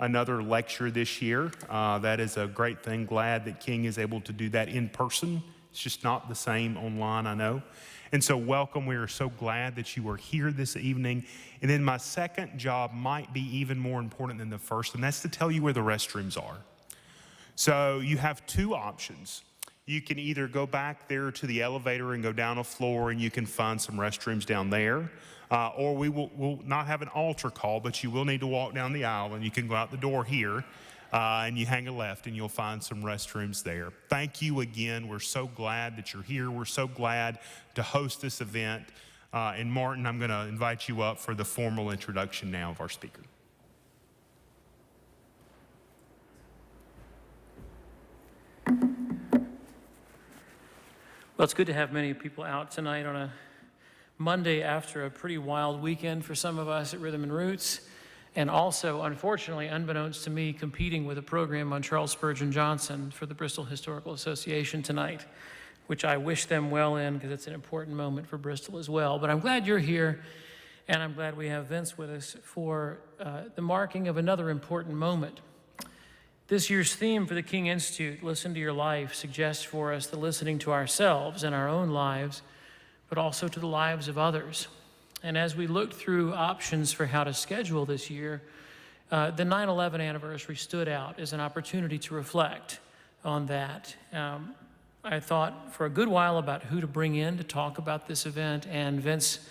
another lecture this year. That is a great thing. Glad that King is able to do that in person. It's just not the same online, I know. And so welcome. We are so glad that you are here this evening. And then my second job might be even more important than the first, and that's to tell you where the restrooms are. So you have two options. You can either go back there to the elevator and go down a floor and you can find some restrooms down there. Or we'll not have an altar call, but you will need to walk down the aisle and you can go out the door here and you hang a left and you'll find some restrooms there. Thank you again. We're so glad that you're here. We're so glad to host this event. And Martin, I'm going to invite you up for the formal introduction now of our speaker. Well, it's good to have many people out tonight on a Monday after a pretty wild weekend for some of us at Rhythm and Roots, and also, unfortunately, unbeknownst to me, competing with a program on Charles Spurgeon Johnson for the Bristol Historical Association tonight, which I wish them well in because it's an important moment for Bristol as well. But I'm glad you're here, and I'm glad we have Vince with us for the marking of another important moment. This year's theme for the King Institute, Listen to Your Life, suggests for us the listening to ourselves and our own lives, but also to the lives of others. And as we looked through options for how to schedule this year, the 9/11 anniversary stood out as an opportunity to reflect on that. I thought for a good while about who to bring in to talk about this event, and Vince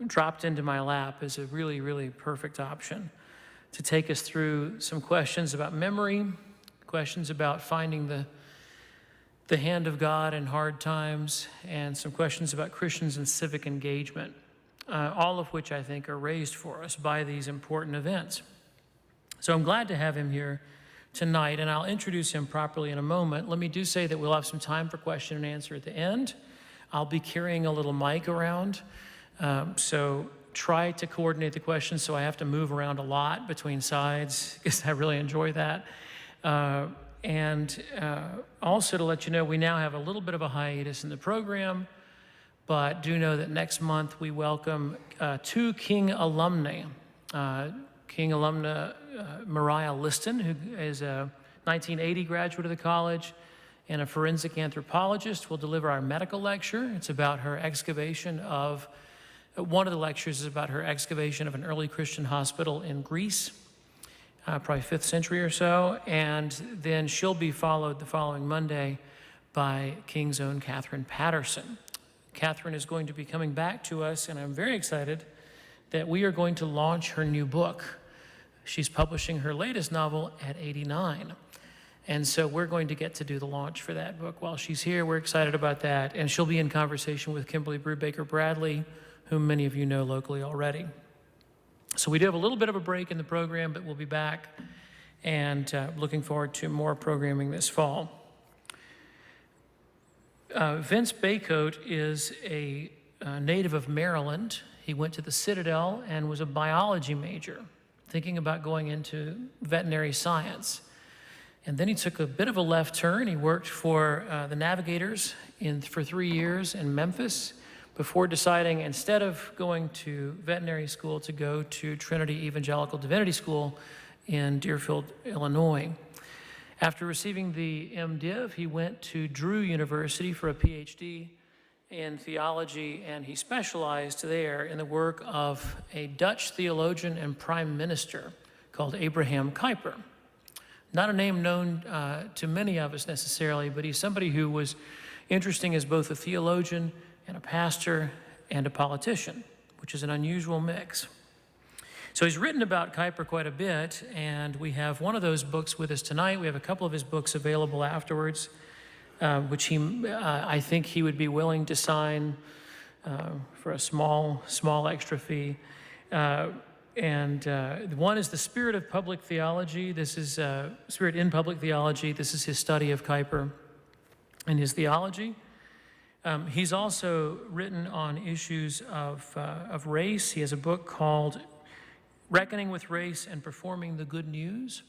dropped into my lap as a really, really perfect option to take us through some questions about memory, questions about finding the hand of God in hard times, and some questions about Christians and civic engagement, all of which I think are raised for us by these important events. So I'm glad to have him here tonight, and I'll introduce him properly in a moment. Let me do say that we'll have some time for question and answer at the end. I'll be carrying a little mic around, so try to coordinate the questions so I have to move around a lot between sides because I really enjoy that. And also to let you know, we now have a little bit of a hiatus in the program, but do know that next month we welcome two King alumni. King alumna Mariah Liston, who is a 1980 graduate of the college and a forensic anthropologist, will deliver our medical lecture. It's about her excavation of, one of the lectures is about her excavation of an early Christian hospital in Greece. Probably 5th century or so, and then she'll be followed the following Monday by King's own Catherine Patterson. Catherine is going to be coming back to us, and I'm very excited that we are going to launch her new book. She's publishing her latest novel at 89, and so we're going to get to do the launch for that book while she's here. We're excited about that, and she'll be in conversation with Kimberly Brubaker-Bradley, whom many of you know locally already. So we do have a little bit of a break in the program, but we'll be back, and looking forward to more programming this fall. Vince Baycoat is a native of Maryland. He went to the Citadel and was a biology major, thinking about going into veterinary science. And then he took a bit of a left turn. He worked for the Navigators for 3 years in Memphis, before deciding, instead of going to veterinary school, to go to Trinity Evangelical Divinity School in Deerfield, Illinois. After receiving the MDiv, he went to Drew University for a PhD in theology, and he specialized there in the work of a Dutch theologian and prime minister called Abraham Kuyper. Not a name known to many of us necessarily, but he's somebody who was interesting as both a theologian and a pastor and a politician, which is an unusual mix. So he's written about Kuyper quite a bit, and we have one of those books with us tonight. We have a couple of his books available afterwards, which I think he would be willing to sign for a small extra fee. And one is The Spirit of Public Theology. This is Spirit in Public Theology. This is his study of Kuyper and his theology. He's also written on issues of race. He has a book called Reckoning with Race and Performing the Good News.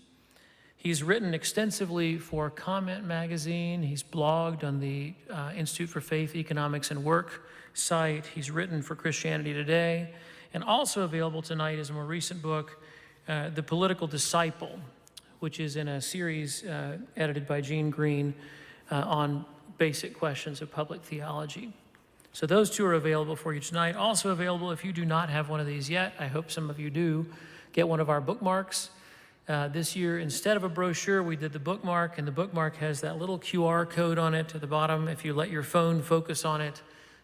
He's written extensively for Comment magazine. He's blogged on the Institute for Faith, Economics, and Work site. He's written for Christianity Today. And also available tonight is a more recent book The Political Disciple, which is in a series edited by Gene Green on basic questions of public theology. So those two are available for you tonight. Also available, if you do not have one of these yet, I hope some of you do, get one of our bookmarks. This year, instead of a brochure, we did the bookmark, and the bookmark has that little QR code on it at the bottom. If you let your phone focus on it,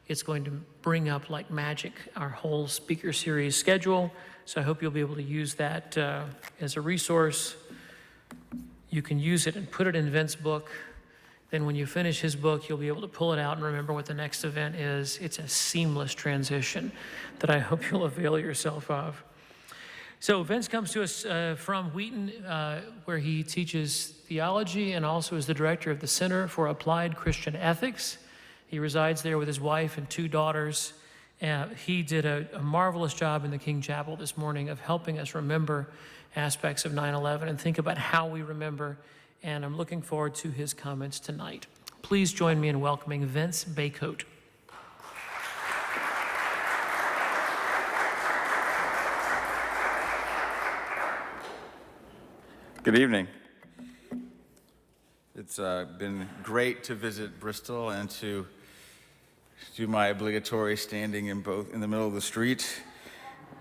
it's going to bring up like magic our whole speaker series schedule. So I hope you'll be able to use that as a resource. You can use it and put it in Vince's book. Then when you finish his book, you'll be able to pull it out and remember what the next event is. It's a seamless transition that I hope you'll avail yourself of. So Vince comes to us from Wheaton, where he teaches theology and also is the director of the Center for Applied Christian Ethics. He resides there with his wife and 2 daughters. He did a marvelous job in the King Chapel this morning of helping us remember aspects of 9/11 and think about how we remember, and I'm looking forward to his comments tonight. Please join me in welcoming Vince Baycoat. Good evening. It's been great to visit Bristol and to do my obligatory standing in the middle of the street,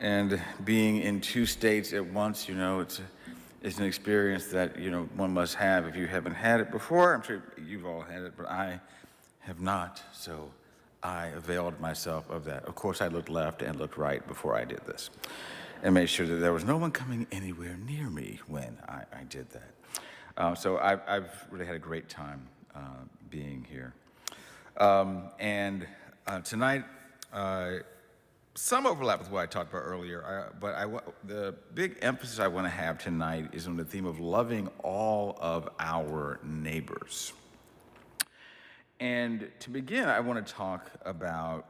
and being in 2 states at once. You know, it's an experience that, one must have if you haven't had it before. I'm sure you've all had it, but I have not, so I availed myself of that. Of course, I looked left and looked right before I did this, and made sure that there was no one coming anywhere near me when I did that. So I've really had a great time being here. And tonight, some overlap with what I talked about earlier, but the big emphasis I want to have tonight is on the theme of loving all of our neighbors. And to begin, I want to talk about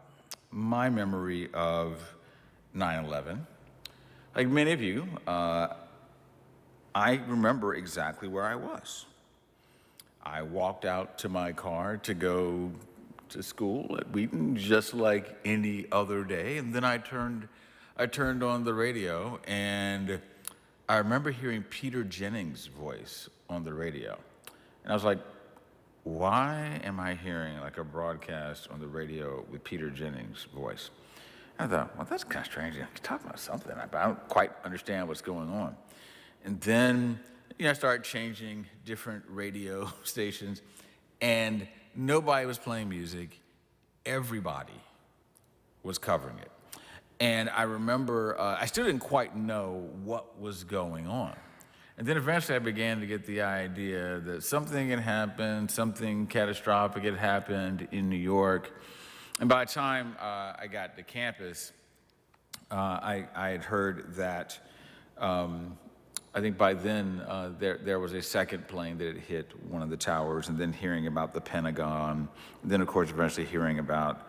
my memory of 9/11. Like many of you, I remember exactly where I was. I walked out to my car to go to school at Wheaton just like any other day, and then I turned on the radio, and I remember hearing Peter Jennings' voice on the radio. And I was like, why am I hearing like a broadcast on the radio with Peter Jennings' voice? I thought, well, that's kind of strange. He's talking about something, but I don't quite understand what's going on. And then, I started changing different radio stations, and nobody was playing music. Everybody was covering it. And I remember, I still didn't quite know what was going on. And then eventually I began to get the idea that something had happened, something catastrophic had happened in New York. And by the time I got to campus, I had heard that, I think by then there was a second plane that had hit one of the towers, and then hearing about the Pentagon, and then of course eventually hearing about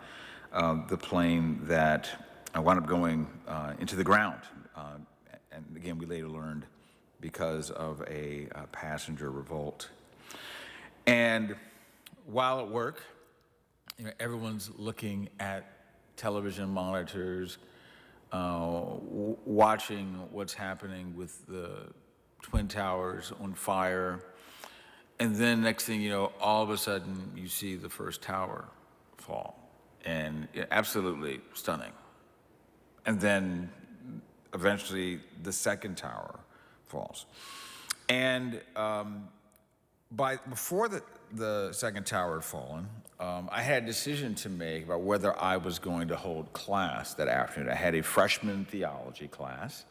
the plane that wound up going into the ground. And again, we later learned because of a passenger revolt. And while at work, everyone's looking at television monitors, watching what's happening with the Twin Towers on fire. And then next thing you know, all of a sudden you see the first tower fall. And absolutely stunning. And then eventually the second tower falls. And before the second tower had fallen, I had a decision to make about whether I was going to hold class that afternoon. I had a freshman theology class,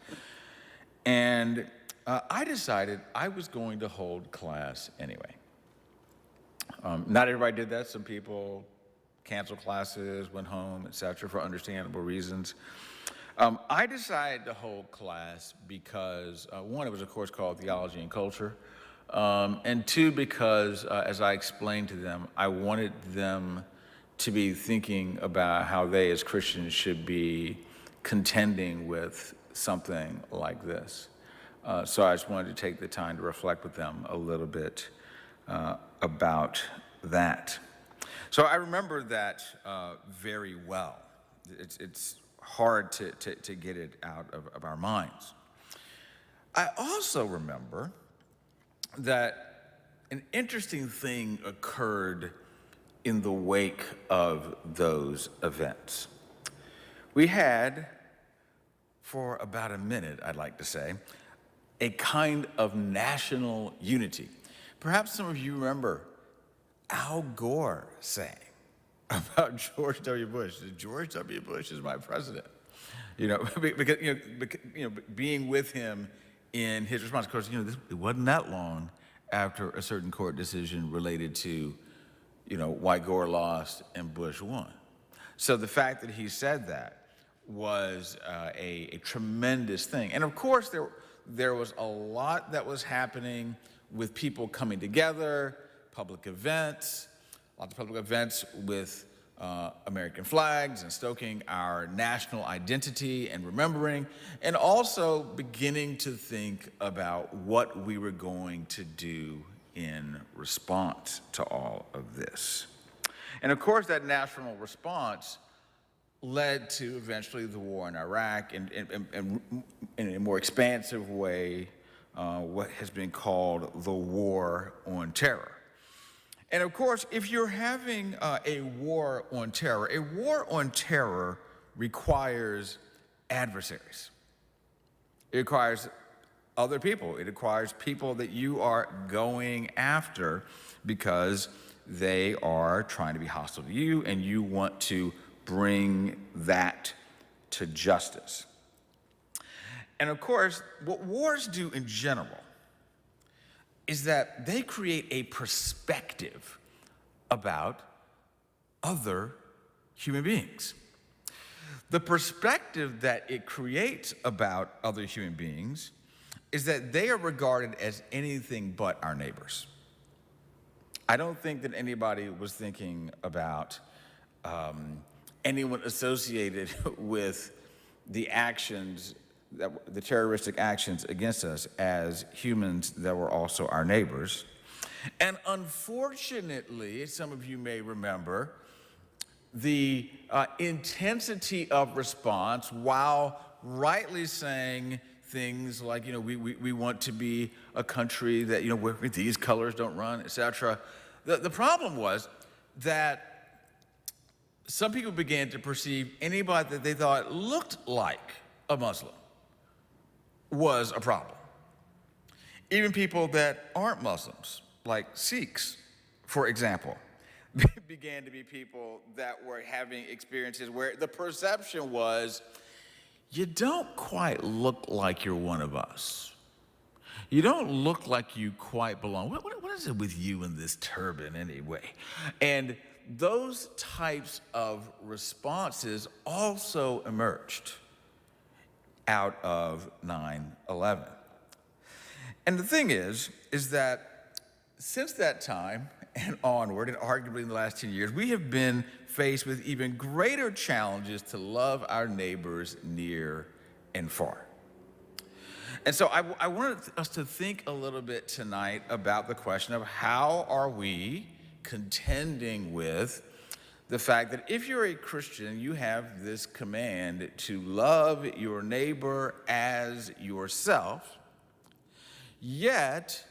and I decided I was going to hold class anyway. Not everybody did that. Some people canceled classes, went home, etc., for understandable reasons. I decided to hold class because, one, it was a course called Theology and Culture, and 2, because, as I explained to them, I wanted them to be thinking about how they as Christians should be contending with something like this. So I just wanted to take the time to reflect with them a little bit about that. So I remember that very well. It's hard to get it out of our minds. I also remember that an interesting thing occurred in the wake of those events. We had, for about a minute, I'd like to say, a kind of national unity. Perhaps some of you remember Al Gore saying about George W. Bush, George W. Bush is my president. Because being with him in his response. Of course, it wasn't that long after a certain court decision related to, why Gore lost and Bush won. So the fact that he said that was a tremendous thing. And of course, there was a lot that was happening with people coming together, public events, lots of public events with American flags and stoking our national identity and remembering, and also beginning to think about what we were going to do in response to all of this. And of course, that national response led to eventually the war in Iraq and in a more expansive way, what has been called the war on terror. And of course, if you're having a war on terror requires adversaries. It requires other people. It requires people that you are going after because they are trying to be hostile to you and you want to bring that to justice. And of course, what wars do in general is that they create a perspective about other human beings. The perspective that it creates about other human beings is that they are regarded as anything but our neighbors. I don't think that anybody was thinking about anyone associated with the actions, the terroristic actions against us as humans that were also our neighbors. And unfortunately, some of you may remember, the intensity of response, while rightly saying things like, we want to be a country that, where these colors don't run, etc. The problem was that some people began to perceive anybody that they thought looked like a Muslim was a problem. Even people that aren't Muslims, like Sikhs, for example, began to be people that were having experiences where the perception was, you don't quite look like you're one of us. You don't look like you quite belong. What is it with you in this turban anyway? And those types of responses also emerged out of 9/11. And the thing is that since that time and onward, and arguably in the last 10 years, we have been faced with even greater challenges to love our neighbors near and far. And so I wanted us to think a little bit tonight about the question of how are we contending with the fact that if you're a Christian, you have this command to love your neighbor as yourself, yet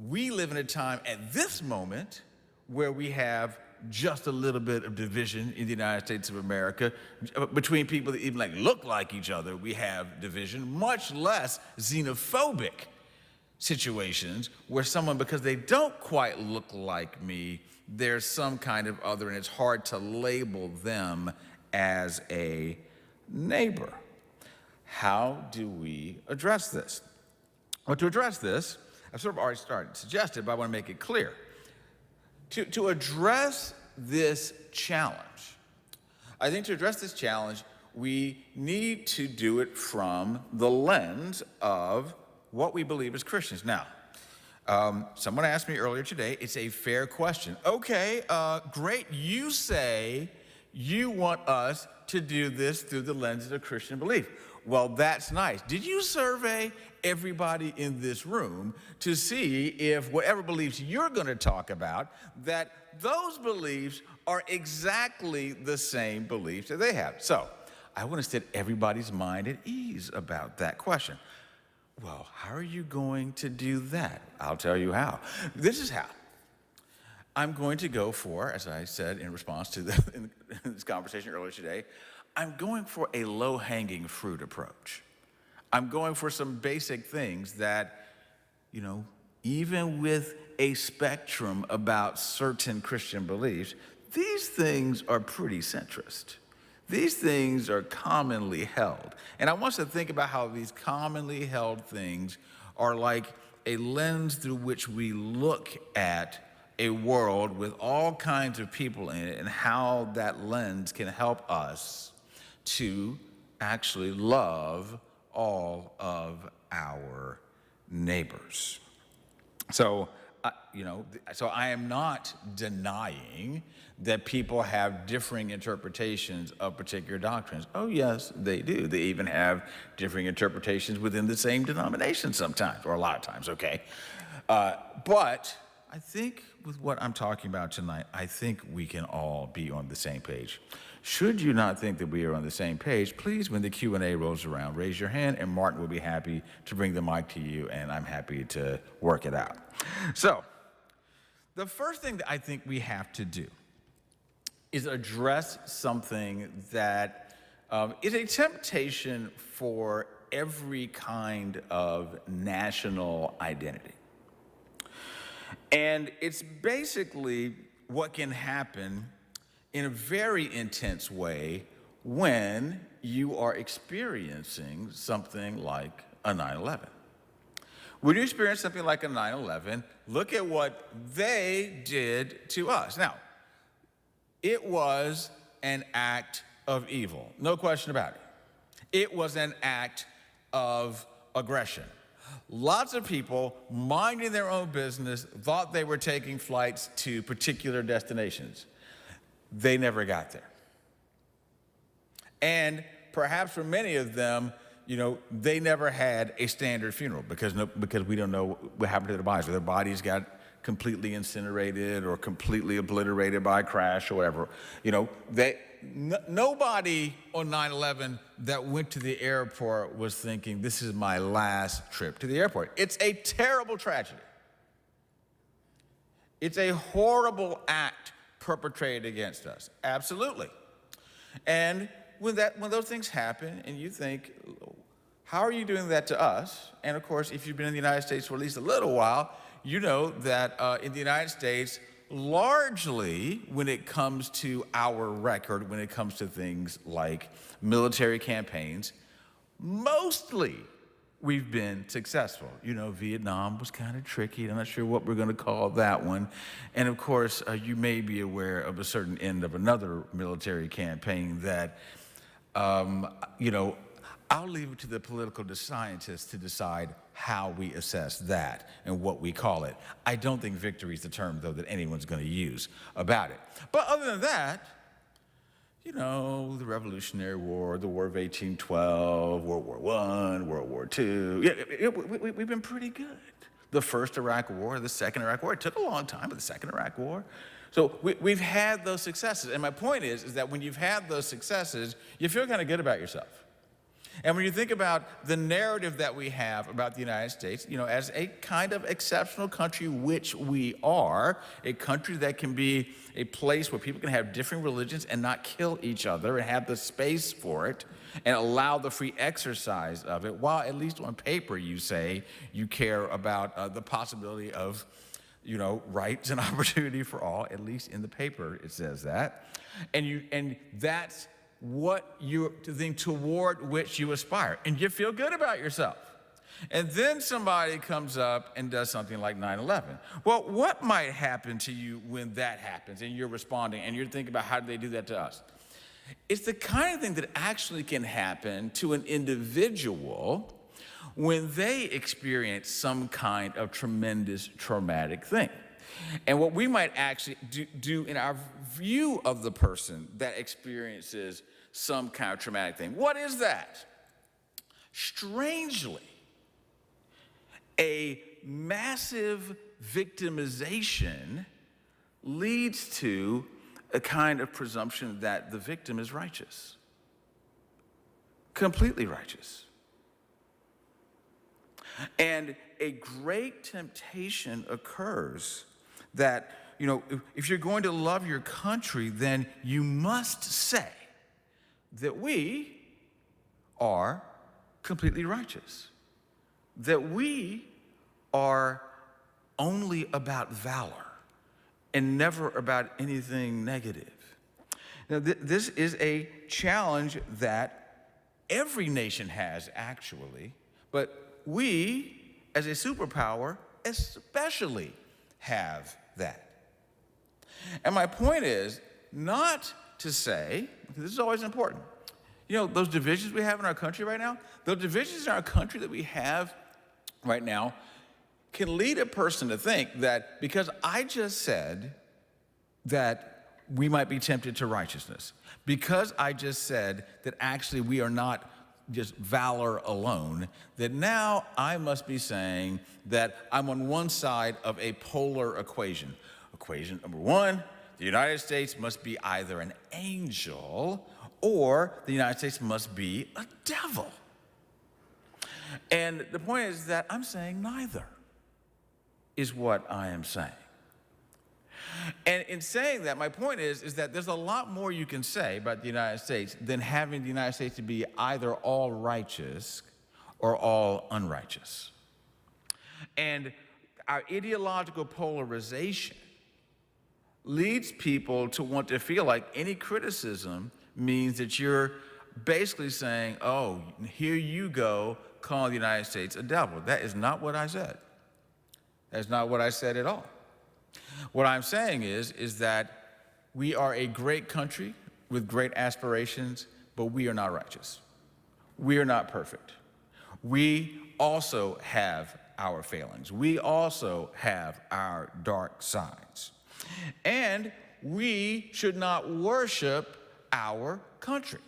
we live in a time at this moment where we have just a little bit of division in the United States of America between people that even look like each other. We have division, much less xenophobic situations where someone, because they don't quite look like me, there's some kind of other, and it's hard to label them as a neighbor. How do we address this? Well, to address this, I've sort of already suggested, but I want to make it clear. To address this challenge, I think to address this challenge, we need to do it from the lens of what we believe as Christians. Now, someone asked me earlier today, it's a fair question. Okay, great, you say you want us to do this through the lens of Christian belief. Well, that's nice. Did you survey everybody in this room to see if whatever beliefs you're going to talk about, that those beliefs are exactly the same beliefs that they have? So I want to set everybody's mind at ease about that question. Well, how are you going to do that? I'll tell you how. This is how. I'm going to go for, as I said in response to in this conversation earlier today, I'm going for a low-hanging fruit approach. I'm going for some basic things that, even with a spectrum about certain Christian beliefs, these things are pretty centrist. These things are commonly held. And I want us to think about how these commonly held things are like a lens through which we look at a world with all kinds of people in it, and how that lens can help us to actually love all of our neighbors. So, so I am not denying that people have differing interpretations of particular doctrines. Oh, yes, they do. They even have differing interpretations within the same denomination sometimes, or a lot of times, okay? But I think with what I'm talking about tonight, I think we can all be on the same page. Should you not think that we are on the same page, please, when the Q&A rolls around, raise your hand, and Martin will be happy to bring the mic to you, and I'm happy to work it out. So, the first thing that I think we have to do is address something that is a temptation for every kind of national identity. And it's basically what can happen in a very intense way when you are experiencing something like a 9/11. When you experience something like a 9/11, look at what they did to us. Now, it was an act of evil, no question about it. It was an act of aggression. Lots of people minding their own business thought they were taking flights to particular destinations. They never got there. And perhaps for many of them, they never had a standard funeral because we don't know what happened to their bodies. Or their bodies got completely incinerated or completely obliterated by a crash or whatever. Nobody on 9/11 that went to the airport was thinking, this is my last trip to the airport. It's a terrible tragedy. It's a horrible act perpetrated against us. Absolutely. And when those things happen and you think, how are you doing that to us? And of course, if you've been in the United States for at least a little while, you know that in the United States, largely when it comes to our record, when it comes to things like military campaigns, mostly we've been successful. Vietnam was kind of tricky. I'm not sure what we're going to call that one. And of course, you may be aware of a certain end of another military campaign that, I'll leave it to the political scientists to decide how we assess that and what we call it. I don't think victory is the term, though, that anyone's going to use about it. But other than that, the Revolutionary War, the War of 1812, World War I, World War II, we've been pretty good. The first Iraq War, the second Iraq War, it took a long time, but the second Iraq War. So we've had those successes. And my point is that when you've had those successes, you feel kind of good about yourself. And when you think about the narrative that we have about the United States, as a kind of exceptional country, which we are, a country that can be a place where people can have different religions and not kill each other and have the space for it and allow the free exercise of it, while at least on paper you say you care about the possibility of, rights and opportunity for all, at least in the paper it says that. And that's what you think toward which you aspire, and you feel good about yourself. And then somebody comes up and does something like 9/11. Well, what might happen to you when that happens and you're responding and you're thinking about how did they do that to us? It's the kind of thing that actually can happen to an individual when they experience some kind of tremendous traumatic thing. And what we might actually do in our view of the person that experiences some kind of traumatic thing. What is that? Strangely, a massive victimization leads to a kind of presumption that the victim is righteous, completely righteous. And a great temptation occurs that, if you're going to love your country, then you must say that we are completely righteous, that we are only about valor and never about anything negative. Now, this is a challenge that every nation has, actually, but we, as a superpower, especially have that. And my point is not to say, because this is always important, those divisions we have in our country right now, those divisions in our country that we have right now can lead a person to think that because I just said that we might be tempted to righteousness, because I just said that actually we are not just valor alone, that now I must be saying that I'm on one side of a polar equation. Equation number one, the United States must be either an angel or the United States must be a devil. And the point is that I'm saying neither is what I am saying. And in saying that, my point is that there's a lot more you can say about the United States than having the United States to be either all righteous or all unrighteous. And our ideological polarization leads people to want to feel like any criticism means that you're basically saying, oh, here you go, calling the United States a devil. That is not what I said. That's not what I said at all. What I'm saying is that we are a great country with great aspirations, but we are not righteous. We are not perfect. We also have our failings. We also have our dark sides. And we should not worship our country.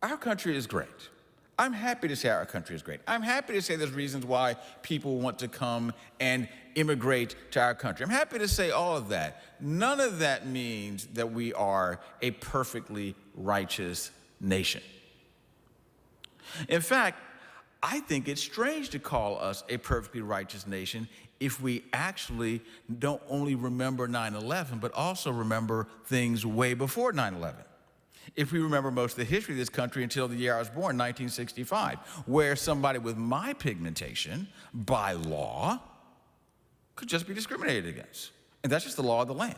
Our country is great. I'm happy to say our country is great. I'm happy to say there's reasons why people want to come and immigrate to our country. I'm happy to say all of that. None of that means that we are a perfectly righteous nation. In fact, I think it's strange to call us a perfectly righteous nation if we actually don't only remember 9/11, but also remember things way before 9/11. If we remember most of the history of this country until the year I was born, 1965, where somebody with my pigmentation, by law, could just be discriminated against. And that's just the law of the land.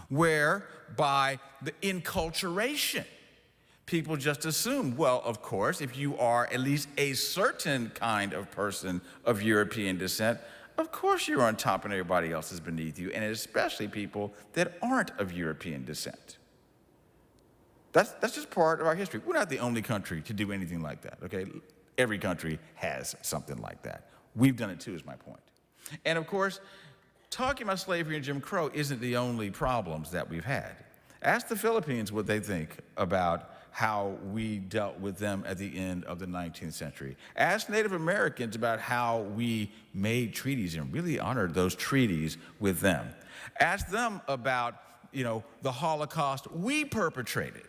Where by the enculturation, people just assume, well, of course, if you are at least a certain kind of person of European descent, of course you're on top and everybody else is beneath you, and especially people that aren't of European descent. That's just part of our history. We're not the only country to do anything like that, okay? Every country has something like that. We've done it too, is my point. And of course, talking about slavery and Jim Crow isn't the only problems that we've had. Ask the Philippines what they think about how we dealt with them at the end of the 19th century. Ask Native Americans about how we made treaties and really honored those treaties with them. Ask them about the Holocaust we perpetrated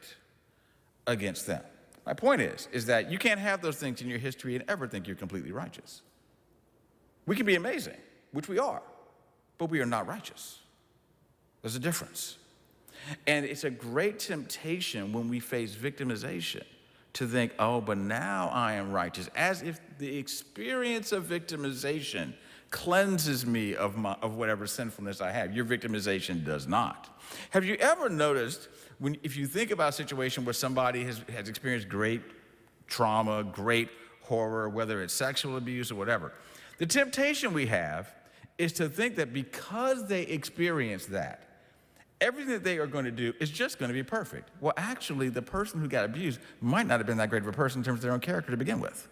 against them. My point is that you can't have those things in your history and ever think you're completely righteous. We can be amazing, which we are, but we are not righteous. There's a difference. And it's a great temptation when we face victimization to think, oh, but now I am righteous, as if the experience of victimization cleanses me of whatever sinfulness I have. Your victimization does not. Have you ever noticed, if you think about a situation where somebody has experienced great trauma, great horror, whether it's sexual abuse or whatever, the temptation we have is to think that because they experienced that, everything that they are going to do is just going to be perfect. Well, actually, the person who got abused might not have been that great of a person in terms of their own character to begin with.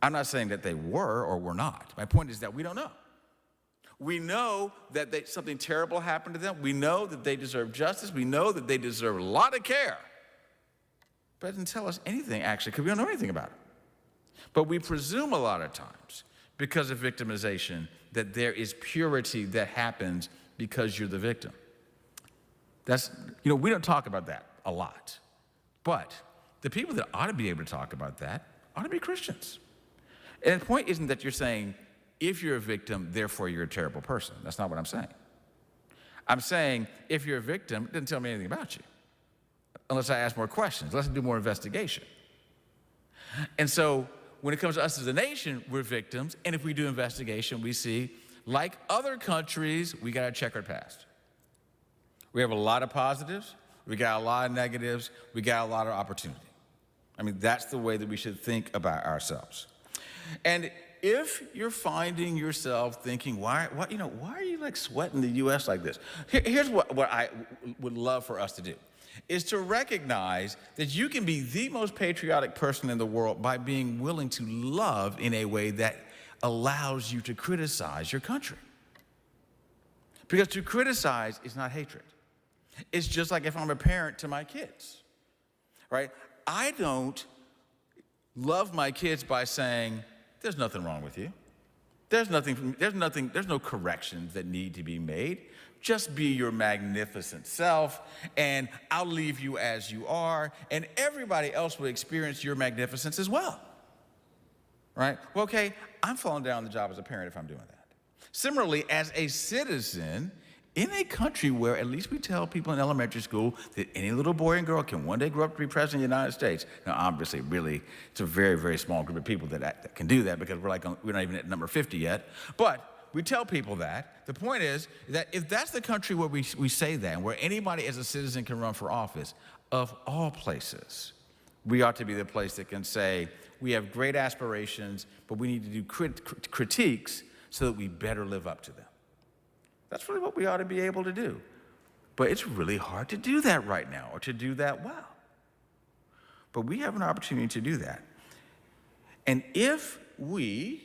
I'm not saying that they were or were not. My point is that we don't know. We know that something terrible happened to them. We know that they deserve justice. We know that they deserve a lot of care. But it doesn't tell us anything, actually, because we don't know anything about it. But we presume a lot of times, because of victimization, that there is purity that happens because you're the victim. We don't talk about that a lot. But the people that ought to be able to talk about that ought to be Christians. And the point isn't that you're saying, if you're a victim, therefore you're a terrible person. That's not what I'm saying. I'm saying, if you're a victim, it doesn't tell me anything about you. Unless I ask more questions, unless I do more investigation. And so, when it comes to us as a nation, we're victims. And if we do investigation, we see, like other countries, we got a checkered past. We have a lot of positives, we got a lot of negatives, we got a lot of opportunity. I mean, that's the way that we should think about ourselves. And if you're finding yourself thinking, why are you like sweating the U.S. like this? Here's what I would love for us to do, is to recognize that you can be the most patriotic person in the world by being willing to love in a way that allows you to criticize your country. Because to criticize is not hatred. It's just like if I'm a parent to my kids, right? I don't love my kids by saying, there's nothing wrong with you. There's no corrections that need to be made. Just be your magnificent self, and I'll leave you as you are, and everybody else will experience your magnificence as well. Right? Well, okay, I'm falling down the job as a parent if I'm doing that. Similarly, as a citizen, in a country where at least we tell people in elementary school that any little boy and girl can one day grow up to be president of the United States. Now, obviously, really, it's a very, very small group of people that can do that because we're not even at number 50 yet. But we tell people that. The point is that if that's the country where we say that, and where anybody as a citizen can run for office, of all places, we ought to be the place that can say, we have great aspirations, but we need to do critiques so that we better live up to them. That's really what we ought to be able to do. But it's really hard to do that right now, or to do that well. But we have an opportunity to do that. And if we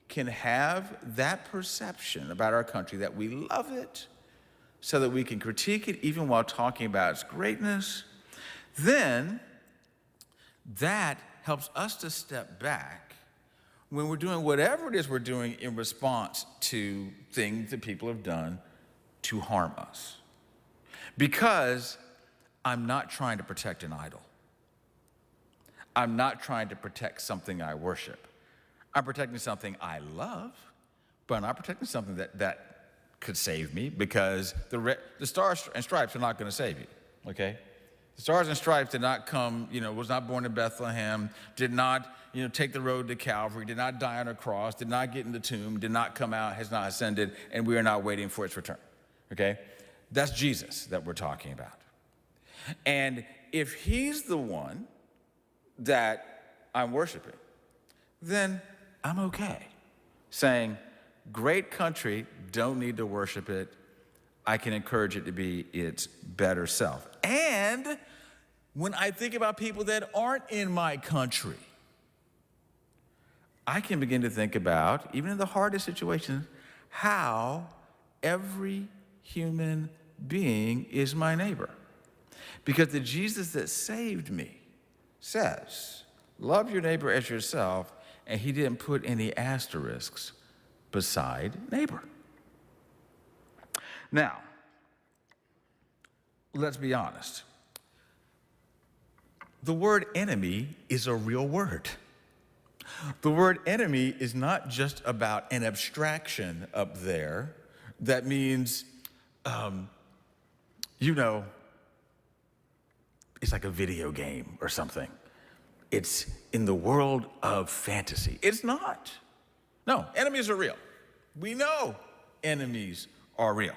can have that perception about our country, that we love it, so that we can critique it even while talking about its greatness, then that helps us to step back when we're doing whatever it is we're doing in response to things that people have done to harm us. Because I'm not trying to protect an idol. I'm not trying to protect something I worship. I'm protecting something I love, but I'm not protecting something that could save me, because the stars and stripes are not going to save you, okay? The Stars and Stripes did not come, was not born in Bethlehem, did not, take the road to Calvary, did not die on a cross, did not get in the tomb, did not come out, has not ascended, and we are not waiting for its return, okay? That's Jesus that we're talking about. And if he's the one that I'm worshiping, then I'm okay saying, great country, don't need to worship it. I can encourage it to be its better self. And when I think about people that aren't in my country, I can begin to think about, even in the hardest situations, how every human being is my neighbor. Because the Jesus that saved me says, love your neighbor as yourself, and he didn't put any asterisks beside neighbor. Now, let's be honest. The word enemy is a real word. The word enemy is not just about an abstraction up there that means, it's like a video game or something. It's in the world of fantasy. It's not. No, enemies are real. We know enemies are real.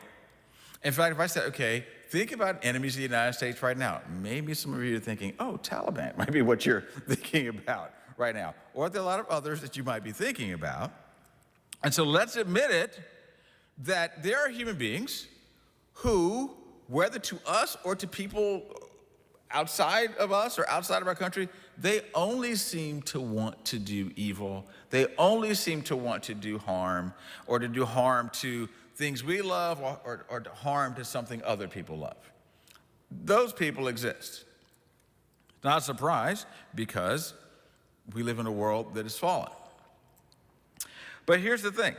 In fact, if I said, okay, think about enemies of the United States right now, maybe some of you are thinking, oh, Taliban might be what you're thinking about right now. Or there are a lot of others that you might be thinking about. And so let's admit it, that there are human beings who, whether to us or to people outside of us or outside of our country, they only seem to want to do evil. They only seem to want to do harm, or to do harm to things we love, or to harm to something other people love. Those people exist. Not a surprise, because we live in a world that is fallen. But here's the thing.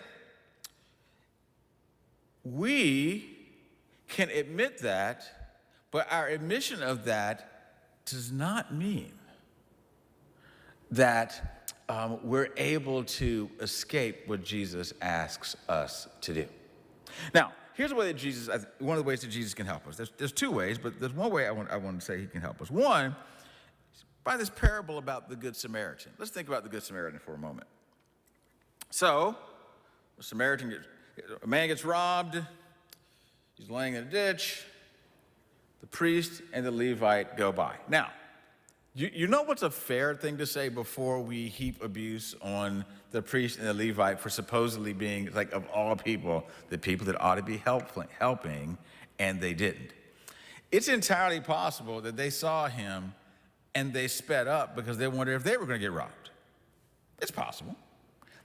We can admit that, but our admission of that does not mean that we're able to escape what Jesus asks us to do. Now, here's the way that one of the ways that Jesus can help us. There's two ways, but there's one way I want to say he can help us. One, by this parable about the Good Samaritan. Let's think about the Good Samaritan for a moment. So, a man gets robbed, he's laying in a ditch, the priest and the Levite go by. Now, you know what's a fair thing to say before we heap abuse on the priest and the Levite for supposedly being, like, of all people, the people that ought to be helping, and they didn't? It's entirely possible that they saw him and they sped up because they wondered if they were going to get robbed. It's possible.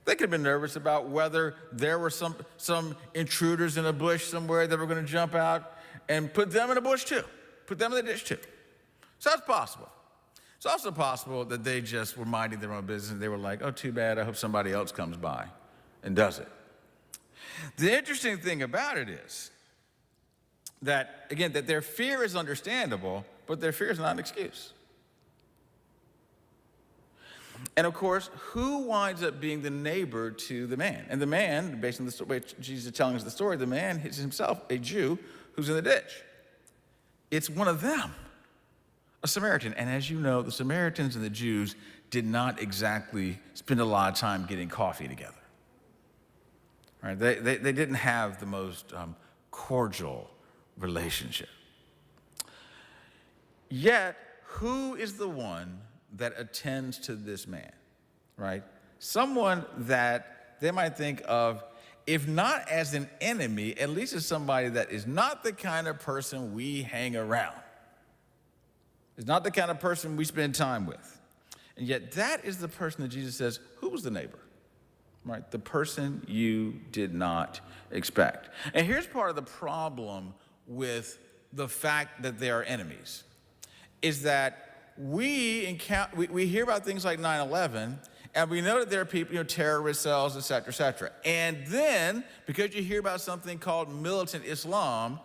They could have been nervous about whether there were some intruders in a bush somewhere that were going to jump out and put them in a bush too, put them in the ditch too. So that's possible. It's also possible that they just were minding their own business and they were like, oh, too bad, I hope somebody else comes by and does it. The interesting thing about it is that, again, that their fear is understandable, but their fear is not an excuse. And of course, who winds up being the neighbor to the man? And the man, based on the way Jesus is telling us the story, the man is himself a Jew who's in the ditch. It's one of them, a Samaritan. And as you know, the Samaritans and the Jews did not exactly spend a lot of time getting coffee together. Right? They didn't have the most cordial relationship. Yet, who is the one that attends to this man, right? Someone that they might think of, if not as an enemy, at least as somebody that is not the kind of person we hang around. Is not the kind of person we spend time with. And yet that is the person that Jesus says, who was the neighbor? Right? The person you did not expect. And here's part of the problem with the fact that they are enemies, is that we hear about things like 9/11, and we know that there are people, terrorist cells, et cetera, et cetera. And then, because you hear about something called militant Islam,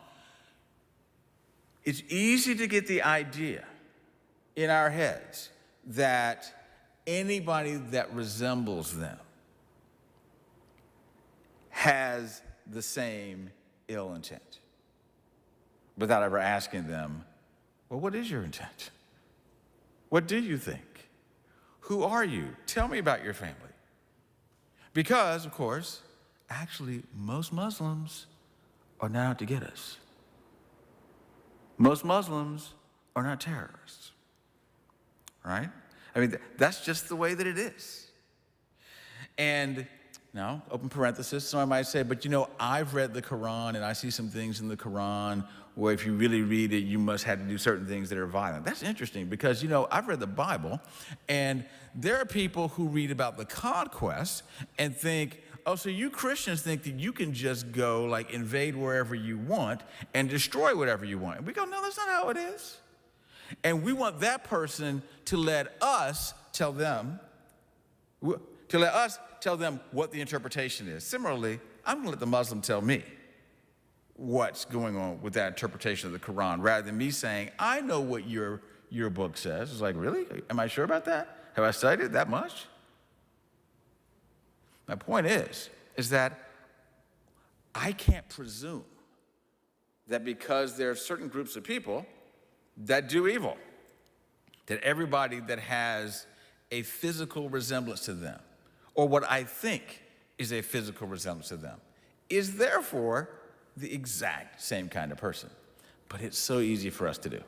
it's easy to get the idea in our heads that anybody that resembles them has the same ill intent, without ever asking them, well, what is your intent? What do you think? Who are you? Tell me about your family. Because, of course, actually, most Muslims are not out to get us. Most Muslims are not terrorists, right? I mean, that's just the way that it is. And now, open parenthesis, somebody might say, but I've read the Quran and I see some things in the Quran where if you really read it, you must have to do certain things that are violent. That's interesting because, I've read the Bible and there are people who read about the conquest and think, oh, so you Christians think that you can just go like invade wherever you want and destroy whatever you want. And we go, no, that's not how it is. And we want that person to let us tell them what the interpretation is. Similarly, I'm going to let the Muslim tell me what's going on with that interpretation of the Quran, rather than me saying, I know what your book says. It's like, really? Am I sure about that? Have I studied it that much? My point is that I can't presume that because there are certain groups of people that do evil, that everybody that has a physical resemblance to them, or what I think is a physical resemblance to them, is therefore the exact same kind of person. But it's so easy for us to do.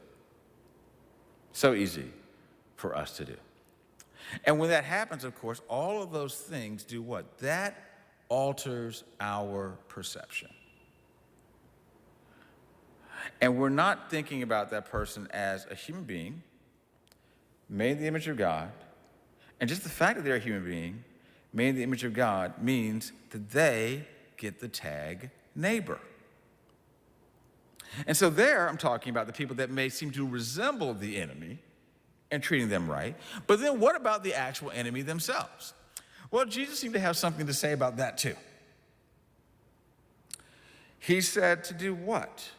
So easy for us to do. And when that happens, of course, all of those things do what? That alters our perception. And we're not thinking about that person as a human being, made in the image of God. And just the fact that they're a human being, made in the image of God, means that they get the tag neighbor. And so there, I'm talking about the people that may seem to resemble the enemy and treating them right. But then what about the actual enemy themselves? Well, Jesus seemed to have something to say about that too. He said to do what?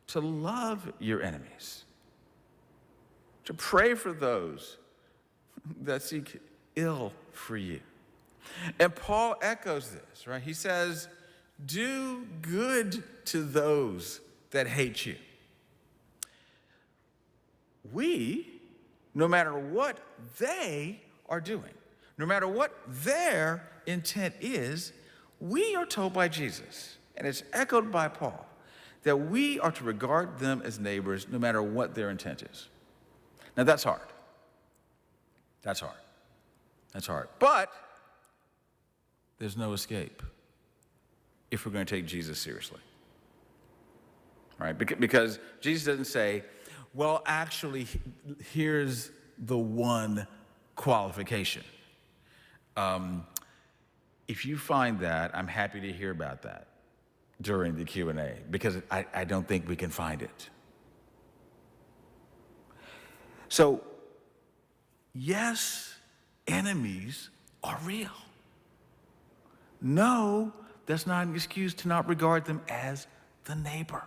To love your enemies. To pray for those that seek ill for you. And Paul echoes this, right? He says, do good to those that hate you. We, no matter what they are doing, no matter what their intent is, we are told by Jesus, and it's echoed by Paul, that we are to regard them as neighbors no matter what their intent is. Now that's hard. That's hard. That's hard. But there's no escape if we're going to take Jesus seriously. Right? Because Jesus doesn't say, well, actually, here's the one qualification. If you find that, I'm happy to hear about that during the Q&A, because I don't think we can find it. So, yes, enemies are real. No, that's not an excuse to not regard them as the neighbor.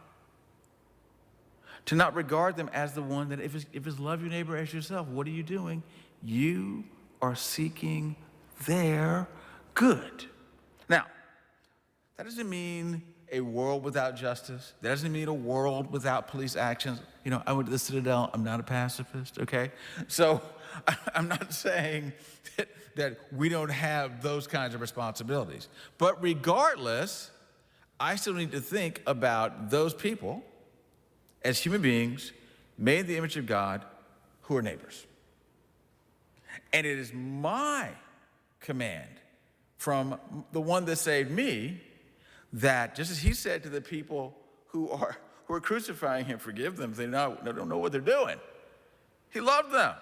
To not regard them as the one that, if it's love your neighbor as yourself, what are you doing? You are seeking their good. Now, that doesn't mean a world without justice. That doesn't mean a world without police actions. You know, I went to the Citadel. I'm not a pacifist, okay? So I'm not saying that we don't have those kinds of responsibilities. But regardless, I still need to think about those people as human beings made in the image of God who are neighbors. And it is my command from the one that saved me that, just as he said to the people who are crucifying him, forgive them, they don't know what they're doing. He loved them.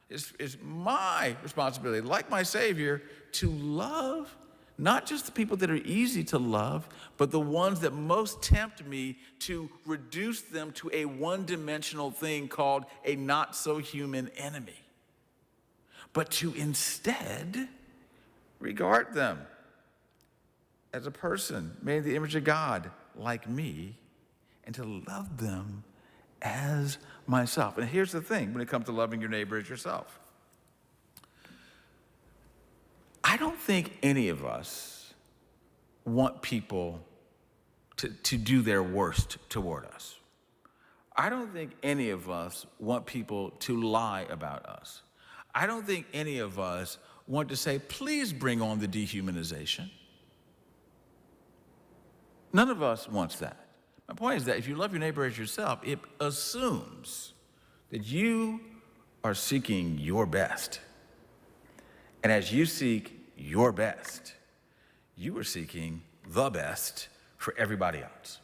It's my responsibility, like my Savior, to love not just the people that are easy to love, but the ones that most tempt me to reduce them to a one-dimensional thing called a not-so-human enemy. But to instead regard them as a person made in the image of God like me, and to love them as myself. And here's the thing when it comes to loving your neighbor as yourself. I don't think any of us want people to do their worst toward us. I don't think any of us want people to lie about us. I don't think any of us want to say, please bring on the dehumanization. None of us wants that. My point is that if you love your neighbor as yourself, it assumes that you are seeking your best. And as you seek your best, you are seeking the best for everybody else.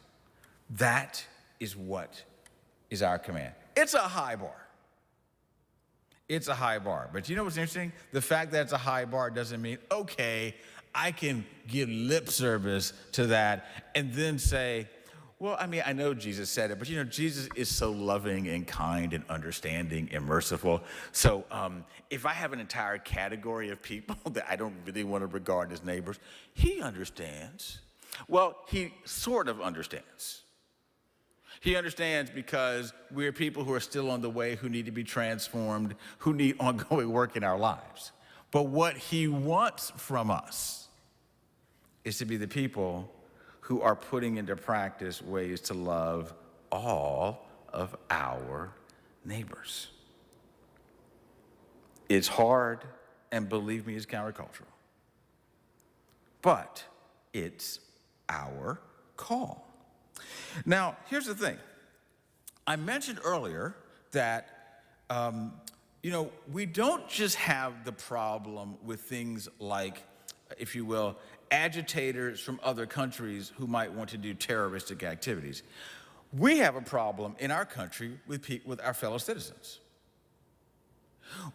That is what is our command. It's a high bar. It's a high bar. But you know what's interesting? The fact that it's a high bar doesn't mean, okay, I can give lip service to that and then say, well, I mean, I know Jesus said it, but you know, Jesus is so loving and kind and understanding and merciful. So if I have an entire category of people that I don't really want to regard as neighbors, he understands. Well, he sort of understands. He understands because we're people who are still on the way, who need to be transformed, who need ongoing work in our lives. But what he wants from us is to be the people who are putting into practice ways to love all of our neighbors. It's hard, and believe me, it's countercultural. But it's our call. Now, here's the thing. I mentioned earlier that, we don't just have the problem with things like, if you will, agitators from other countries who might want to do terroristic activities. We have a problem in our country with our fellow citizens.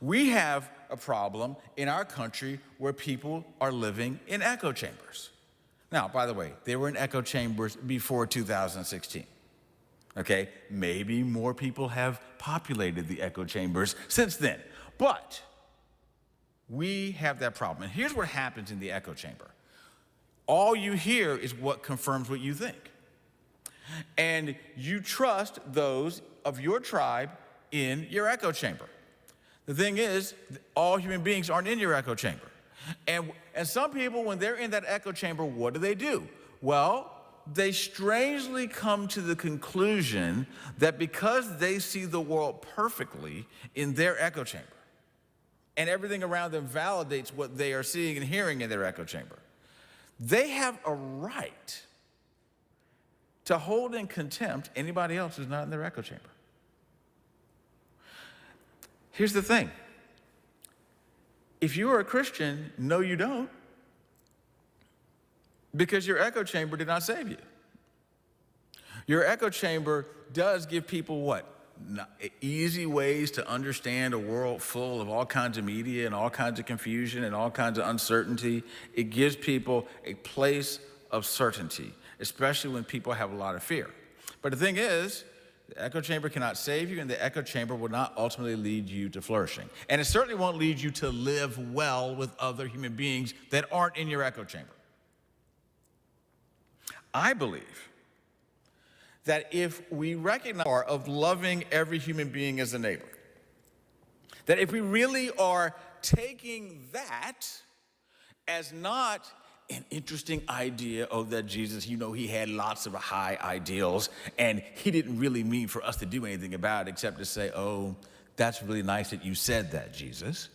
We have a problem in our country where people are living in echo chambers. Now, by the way, they were in echo chambers before 2016. Okay, maybe more people have populated the echo chambers since then. But we have that problem. And here's what happens in the echo chamber. All you hear is what confirms what you think. And you trust those of your tribe in your echo chamber. The thing is, all human beings aren't in your echo chamber. And some people, when they're in that echo chamber, what do? Well, they strangely come to the conclusion that because they see the world perfectly in their echo chamber, and everything around them validates what they are seeing and hearing in their echo chamber, they have a right to hold in contempt anybody else who's not in their echo chamber. Here's the thing. If you are a Christian, no, you don't, because your echo chamber did not save you. Your echo chamber does give people what? Easy ways to understand a world full of all kinds of media and all kinds of confusion and all kinds of uncertainty. It gives people a place of certainty, especially when people have a lot of fear. But the thing is, the echo chamber cannot save you, and the echo chamber will not ultimately lead you to flourishing. And it certainly won't lead you to live well with other human beings that aren't in your echo chamber. I believe that if we recognize the power of loving every human being as a neighbor, that if we really are taking that as not an interesting idea, that Jesus, he had lots of high ideals, and he didn't really mean for us to do anything about it except to say, oh, that's really nice that you said that, Jesus.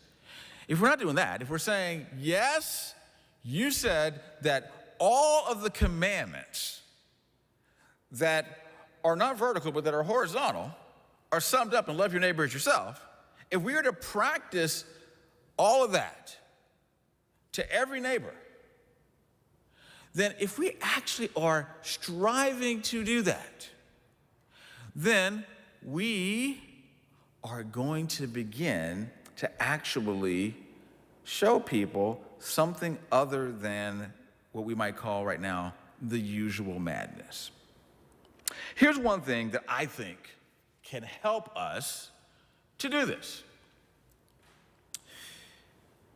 If we're not doing that, if we're saying, yes, you said that all of the commandments that are not vertical but that are horizontal are summed up in love your neighbor as yourself, if we are to practice all of that to every neighbor, then if we actually are striving to do that, then we are going to begin to actually show people something other than what we might call right now the usual madness. Here's one thing that I think can help us to do this,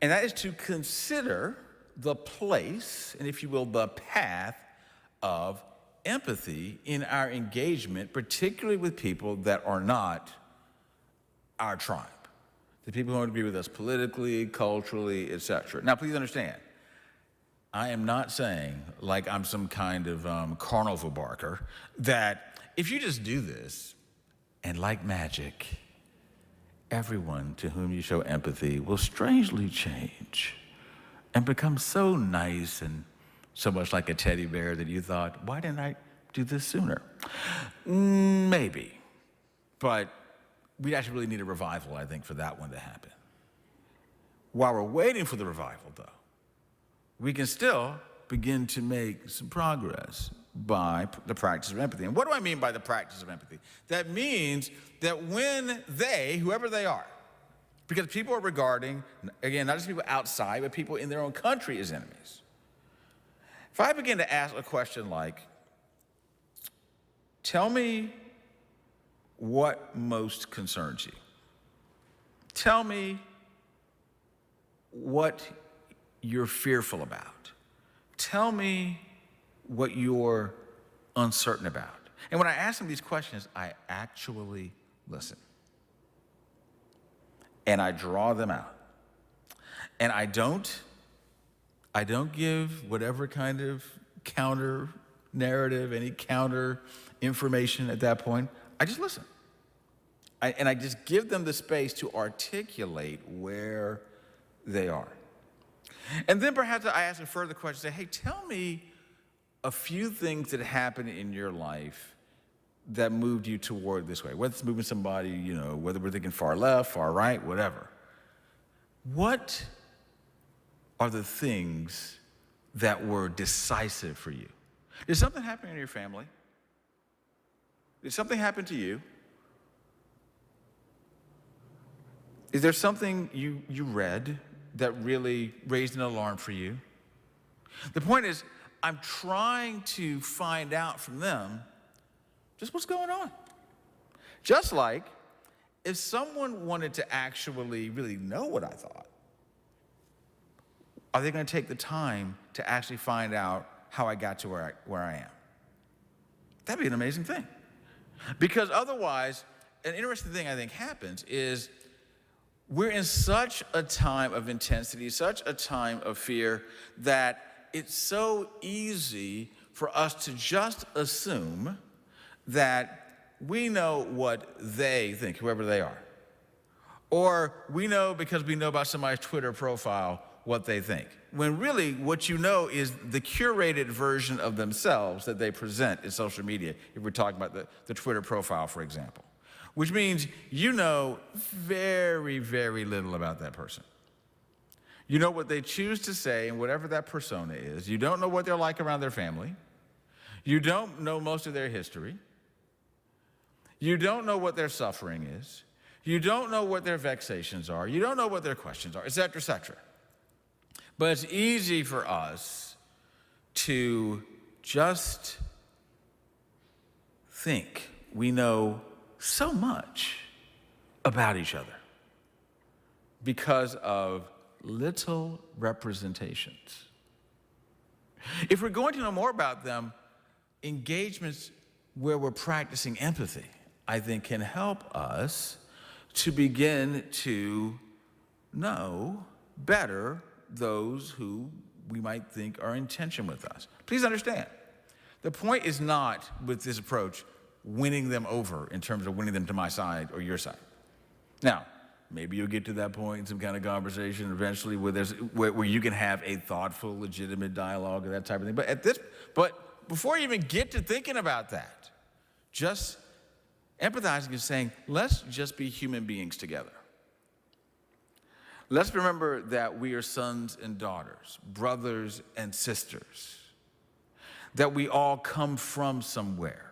and that is to consider the place, and if you will, the path of empathy in our engagement, particularly with people that are not our tribe, the people who don't agree with us politically, culturally, etc. Now, please understand, I am not saying, like I'm some kind of carnival barker, that if you just do this, and like magic, everyone to whom you show empathy will strangely change and become so nice and so much like a teddy bear that you thought, why didn't I do this sooner? Maybe. But we actually really need a revival, I think, for that one to happen. While we're waiting for the revival, though, we can still begin to make some progress by the practice of empathy. And what do I mean by the practice of empathy? That means that when they, whoever they are, because people are regarding, again, not just people outside, but people in their own country as enemies. If I begin to ask a question like, tell me what most concerns you. Tell me what you're fearful about. Tell me what you're uncertain about. And when I ask them these questions, I actually listen. And I draw them out. And I don't give whatever kind of counter narrative, any counter information at that point. I just listen. And I just give them the space to articulate where they are. And then perhaps I ask a further question, say, hey, tell me a few things that happened in your life that moved you toward this way, whether it's moving somebody, whether we're thinking far left, far right, whatever. What are the things that were decisive for you? Did something happen in your family? Did something happen to you? Is there something you read that really raised an alarm for you? The point is, I'm trying to find out from them just what's going on. Just like if someone wanted to actually really know what I thought, are they going to take the time to actually find out how I got to where I am? That'd be an amazing thing. Because otherwise, an interesting thing I think happens is We're in such a time of intensity, such a time of fear, that it's so easy for us to just assume that we know what they think, whoever they are. Or we know because we know about somebody's Twitter profile what they think. When really what you know is the curated version of themselves that they present in social media, if we're talking about the Twitter profile, for example. Which means you know very, very little about that person. You know what they choose to say and whatever that persona is. You don't know what they're like around their family. You don't know most of their history. You don't know what their suffering is. You don't know what their vexations are. You don't know what their questions are, et cetera, et cetera. But it's easy for us to just think we know so much about each other because of little representations. If we're going to know more about them, engagements where we're practicing empathy, I think, can help us to begin to know better those who we might think are in tension with us. Please understand, the point is not with this approach winning them over in terms of winning them to my side or your side. Now, maybe you'll get to that point in some kind of conversation eventually where you can have a thoughtful, legitimate dialogue or that type of thing. But before you even get to thinking about that, just empathizing is saying, let's just be human beings together. Let's remember that we are sons and daughters, brothers and sisters, that we all come from somewhere,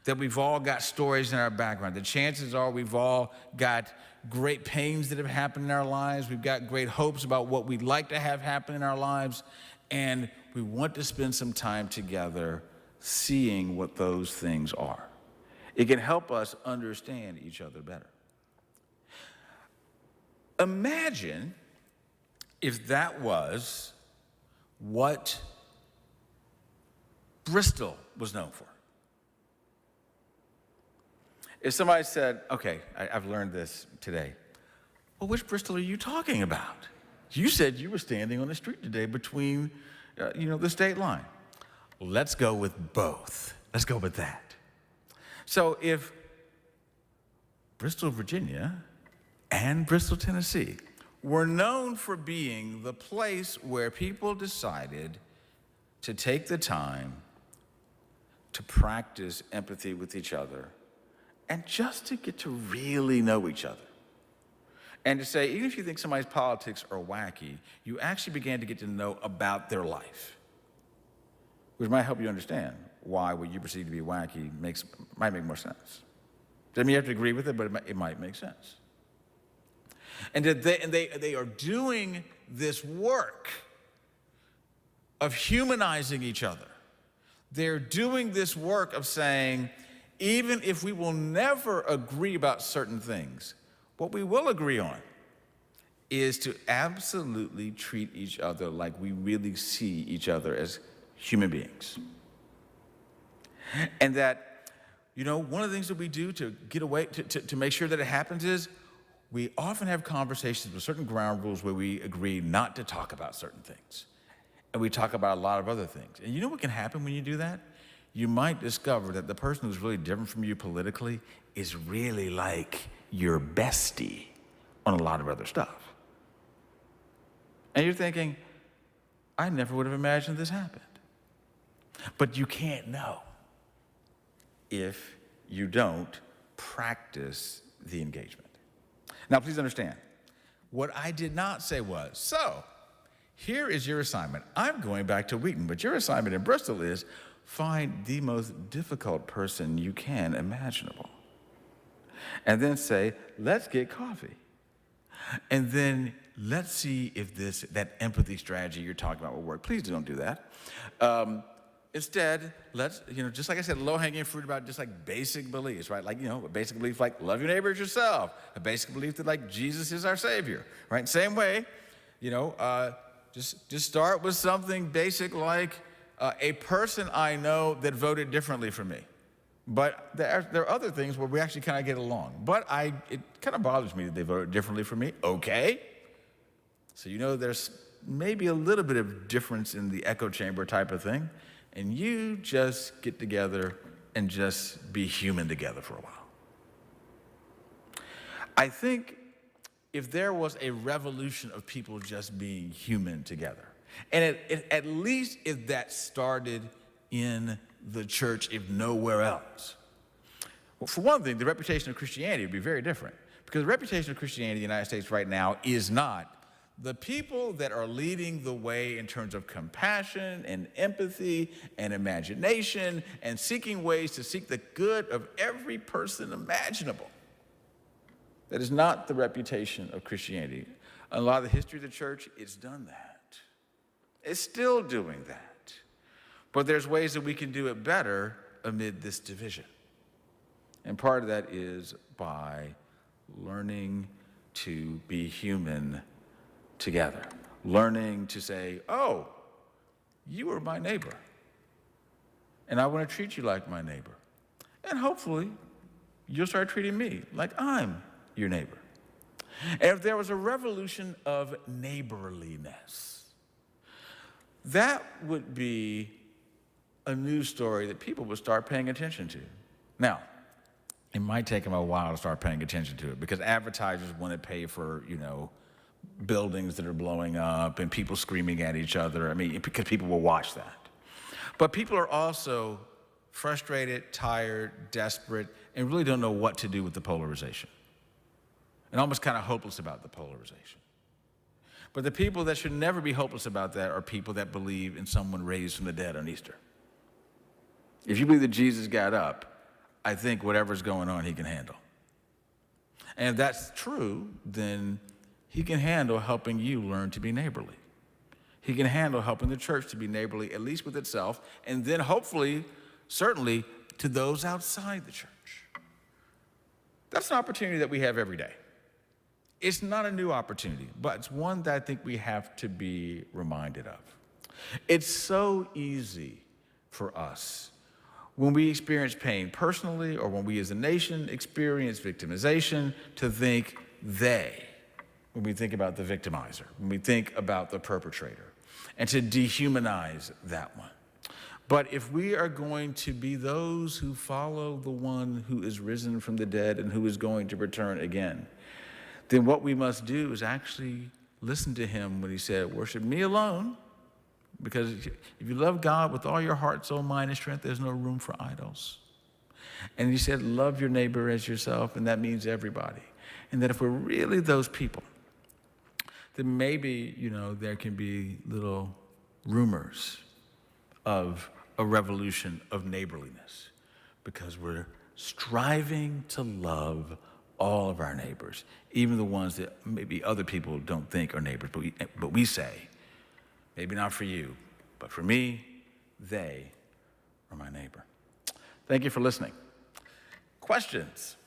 that we've all got stories in our background. The chances are we've all got great pains that have happened in our lives. We've got great hopes about what we'd like to have happen in our lives, and we want to spend some time together seeing what those things are. It can help us understand each other better. Imagine if that was what Bristol was known for. If somebody said, okay, I've learned this today. Well, which Bristol are you talking about? You said you were standing on the street today between, the state line. Let's go with both. Let's go with that. So if Bristol, Virginia, and Bristol, Tennessee were known for being the place where people decided to take the time to practice empathy with each other and just to get to really know each other. And to say, even if you think somebody's politics are wacky, you actually began to get to know about their life, which might help you understand why what you perceive to be wacky might make more sense. Doesn't mean you have to agree with it, but it might make sense. And they are doing this work of humanizing each other. They're doing this work of saying, even if we will never agree about certain things, what we will agree on is to absolutely treat each other like we really see each other as human beings. And that, one of the things that we do to get away, to make sure that it happens is we often have conversations with certain ground rules where we agree not to talk about certain things. And we talk about a lot of other things. And you know what can happen when you do that? You might discover that the person who's really different from you politically is really like your bestie on a lot of other stuff. And you're thinking, I never would have imagined this happened. But you can't know if you don't practice the engagement. Now, please understand, what I did not say was, so here is your assignment. I'm going back to Wheaton, but your assignment in Bristol is find the most difficult person you can imaginable. And then say, let's get coffee. And then let's see if that empathy strategy you're talking about will work. Please don't do that. Instead, let's, just like I said, low-hanging fruit about just like basic beliefs, right? Like, a basic belief like love your neighbor as yourself. A basic belief that like Jesus is our Savior, right? Same way, just start with something basic like a person I know that voted differently from me. But there are other things where we actually kind of get along. But it kind of bothers me that they voted differently for me. Okay. So there's maybe a little bit of difference in the echo chamber type of thing. And you just get together and just be human together for a while. I think if there was a revolution of people just being human together, and at least if that started in the church, if nowhere else. Well, for one thing, the reputation of Christianity would be very different, because the reputation of Christianity in the United States right now is not the people that are leading the way in terms of compassion and empathy and imagination and seeking ways to seek the good of every person imaginable. That is not the reputation of Christianity. A lot of the history of the church, it's done that. It's still doing that. But there's ways that we can do it better amid this division. And part of that is by learning to be human together. Learning to say, oh, you are my neighbor. And I want to treat you like my neighbor. And hopefully, you'll start treating me like I'm your neighbor. And if there was a revolution of neighborliness, that would be a news story that people would start paying attention to. Now, it might take them a while to start paying attention to it, because advertisers want to pay for, buildings that are blowing up and people screaming at each other. Because people will watch that. But people are also frustrated, tired, desperate, and really don't know what to do with the polarization. And almost kind of hopeless about the polarization. But the people that should never be hopeless about that are people that believe in someone raised from the dead on Easter. If you believe that Jesus got up, I think whatever's going on, he can handle. And if that's true, then he can handle helping you learn to be neighborly. He can handle helping the church to be neighborly, at least with itself, and then hopefully, certainly, to those outside the church. That's an opportunity that we have every day. It's not a new opportunity, but it's one that I think we have to be reminded of. It's so easy for us when we experience pain personally, or when we as a nation experience victimization, to think they, when we think about the victimizer, when we think about the perpetrator, and to dehumanize that one. But if we are going to be those who follow the one who is risen from the dead and who is going to return again, then what we must do is actually listen to him when he said, worship me alone, because if you love God with all your heart, soul, mind, and strength, there's no room for idols. And he said, love your neighbor as yourself, and that means everybody. And that if we're really those people, then maybe, there can be little rumors of a revolution of neighborliness, because we're striving to love all of our neighbors, even the ones that maybe other people don't think are neighbors, but we say, maybe not for you, but for me, they are my neighbor. Thank you for listening. Questions?